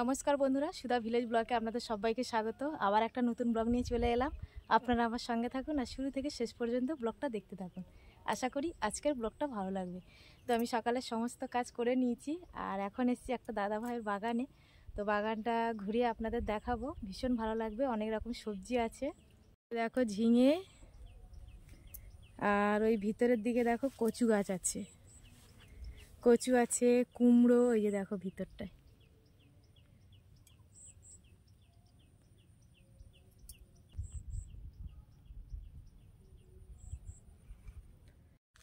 নমস্কার বন্ধুরা, সুধা ভিলেজ ব্লগে আপনাদের সবাইকে স্বাগত। আবার একটা নতুন ব্লগ নিয়ে চলে এলাম। আপনারা আমার সঙ্গে থাকুন আর শুরু থেকে শেষ পর্যন্ত ব্লগটা দেখতে থাকুন। আশা করি আজকের ব্লগটা ভালো লাগবে। তো আমি সকালে সমস্ত কাজ করে নিয়েছি আর এখন এসেছি একটা দাদা ভাইয়ের বাগানে। তো বাগানটা ঘুরিয়ে আপনাদের দেখাবো, ভীষণ ভালো লাগবে। অনেক রকম সবজি আছে, দেখো ঝিঙে, আর ওই ভিতরের দিকে দেখো কচু গাছ আছে, কচু আছে, কুমড়ো, ওই যে দেখো ভিতরটায়।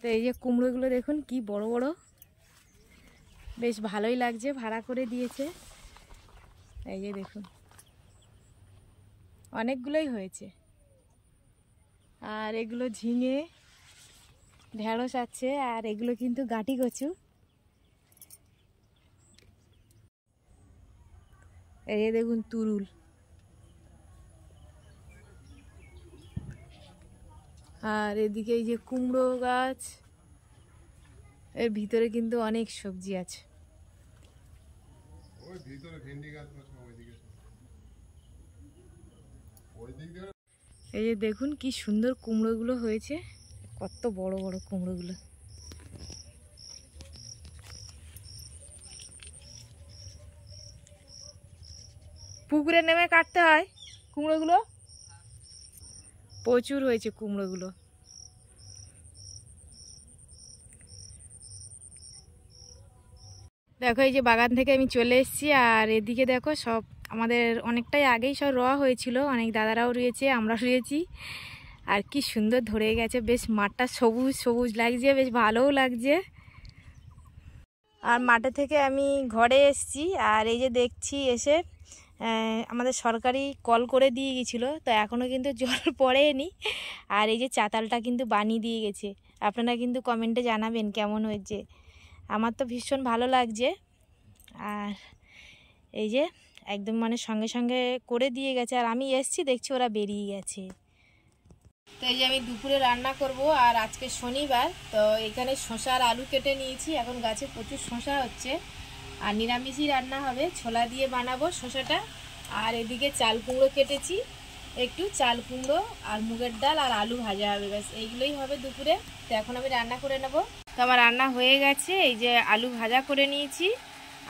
তো এই যে কুমড়োগুলো দেখুন কি বড় বড়, বেশ ভালোই লাগছে, ভাড়া করে দিয়েছে। এই যে দেখুন অনেকগুলোই হয়েছে। আর এগুলো ঝিঙে, ঢেঁড়স আছে, আর এগুলো কিন্তু গাঁটি কচু। এই যে দেখুন তুরুল, আর এদিকে এই যে কুমড়ো গাছ, এর ভিতরে কিন্তু অনেক সবজি আছে। এই যে দেখুন কি সুন্দর কুমড়োগুলো হয়েছে, কত বড় বড় কুমড়োগুলো। পুকুরে নেমে কাটতে হয় কুমড়োগুলো, প্রচুর হয়েছে কুমড়োগুলো। দেখো এই যে বাগান থেকে আমি চলে এসেছি, আর এদিকে দেখো সব আমাদের অনেকটাই আগেই সব রোয়া হয়েছিল, অনেক দাদারাও রয়েছে, আমরা রয়েছি। আর কি সুন্দর ধরে গেছে, বেশ মাঠটা সবুজ সবুজ লাগছে, বেশ ভালোও লাগছে। আর মাঠে থেকে আমি ঘরে এসেছি, আর এই যে দেখছি এসে আমাদের সরকারি কল করে দিয়ে গেছিলো, তো এখনও কিন্তু জল পড়েনি। আর এই যে চাতালটা কিন্তু বানিয়ে দিয়ে গেছে। আপনারা কিন্তু কমেন্টে জানাবেন কেমন হয়েছে। আমার তো ভীষণ ভালো লাগছে। আর এই যে একদম মানে সঙ্গে সঙ্গে করে দিয়ে গেছে, আর আমি এসছি দেখছি ওরা বেরিয়ে গেছে। তো এই যে আমি দুপুরে রান্না করব, আর আজকে শনিবার, তো এখানে শসা আর আলু কেটে নিয়েছি। এখন গাছে প্রচুর শসা হচ্ছে, আর নিরামিষই রান্না হবে, ছোলা দিয়ে বানাবো শসাটা। আর এদিকে চাল কুমড়ো কেটেছি, একটু চাল কুমড়ো আর মুগের ডাল আর আলু ভাজা হবে, ব্যাস এইগুলোই হবে দুপুরে। তো এখন আমি রান্না করে নেব। তো আমার রান্না হয়ে গেছে, এই যে আলু ভাজা করে নিয়েছি,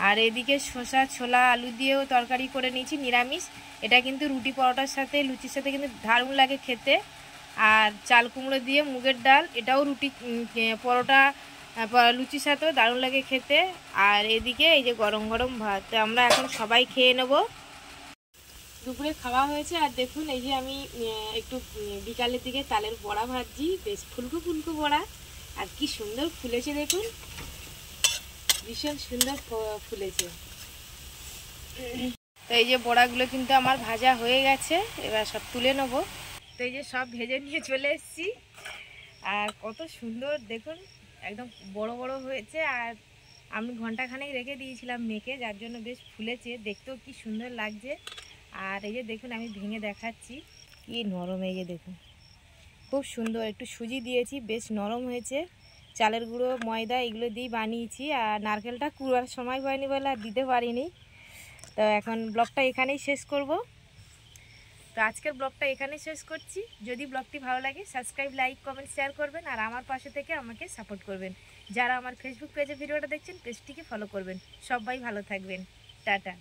আর এদিকে শসা ছোলা আলু দিয়েও তরকারি করে নিয়েছি নিরামিষ। এটা কিন্তু রুটি পরোটার সাথে লুচির সাথে কিন্তু দারুণ লাগে খেতে। আর চাল কুমড়ো দিয়ে মুগের ডাল, এটাও রুটি পরোটা লুচির সাথেও দারুণ লাগে খেতে। আর এদিকে এই যে গরম গরম ভাত। তো আমরা এখন সবাই খেয়ে নেব। দুপুরে খাওয়া হয়েছে, আর দেখুন এই যে আমি একটু বিকালের দিকে তালের বড়া ভাজছি, বেশ ফুলকো ফুলকো বড়া, আর কি সুন্দর ফুলেছে দেখুন, ভীষণ সুন্দর ফুলেছে। তো এই যে বড়াগুলো কিন্তু আমার ভাজা হয়ে গেছে, এবার সব তুলে নেব। তো এই যে সব ভেজে নিয়ে চলে এসেছি, আর কত সুন্দর দেখুন, একদম বড় বড় হয়েছে। আর আমি ঘন্টাখানেক রেখে দিয়েছিলাম মেখে, যার জন্য বেশ ফুলেছে, দেখতেও কি সুন্দর লাগছে। আর এই যে দেখুন আমি ভেঙে দেখাচ্ছি, কি নরম, এই যে দেখুন খুব সুন্দর। একটু সুজি দিয়েছি, বেশ নরম হয়েছে। চালের গুঁড়ো ময়দা এগুলো দিয়েই বানিয়েছি, আর নারকেলটা কুড়ার সময় হয়নি বলে আর দিতে পারিনি। তো এখন ব্লগটা এখানেই শেষ করব। তো আজকের ব্লগটা এখানেই শেষ করছি। যদি ব্লগটি ভালো লাগে সাবস্ক্রাইব, লাইক, কমেন্ট, শেয়ার করবেন, আর আমার পাশে থেকে আমাকে সাপোর্ট করবেন। যারা আমার ফেসবুক পেজে ভিডিওটা দেখছেন পেজটিকে ফলো করবেন। সবাই ভালো থাকবেন, টাটা।